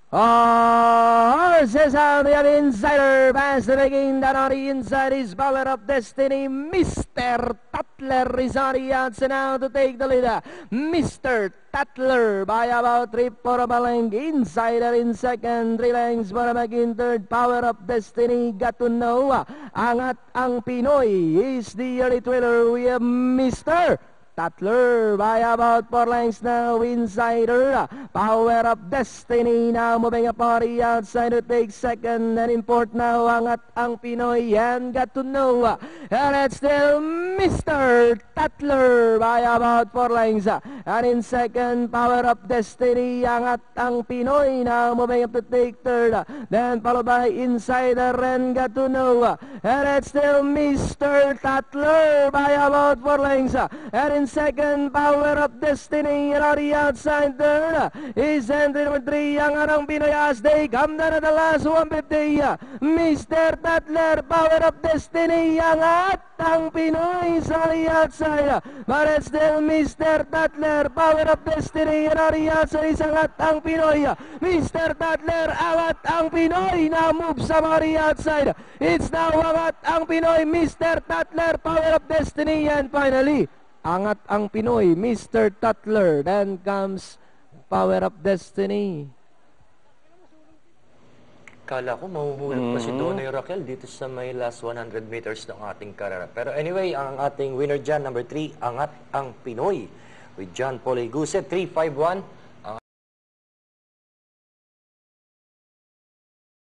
Horses out, the insider pass the making that on the inside is Power of Destiny. Mr. Tatler is on the outside now to take the lead. Mr. Tatler by about 3/4 of a length. Insider in second, 3 lengths para in third. Power of Destiny got to know. Angat ang Pinoy is the early twiller. We have Mr. Tatler by about 4 lengths now. Insider, Power of Destiny now moving up on the outside to take second, and in fourth now Angat ang Pinoy and got to know, and it's still Mr. Tatler by about 4 lengths, and in second Power of Destiny. Angat ang Pinoy now moving up to take third, then followed by Insider and got to know, and it's still Mr. Tatler by about 4 lengths, and in second, Power of Destiny, and on the outside third is entry number 3, ang Anang Pinoy as they come down at the last 150. Mr. Tatler, Power of Destiny, angat ang Pinoy sa the outside, but it's still Mr. Tatler, Power of Destiny, and on the outside is angat ang Pinoy. Mr. Tatler, angat ang Pinoy, now moves sa the outside. It's now angat ang Pinoy, Mr. Tatler, Power of Destiny, and finally, Angat ang Pinoy, Mr. Tatler. Then comes Power of Destiny. Kala ko mahuhulog pa si Donoy Raquel dito sa may last 100 meters ng ating karera. Pero anyway, ang ating winner dyan, number 3, Angat ang Pinoy. With John Paul Guset, 351.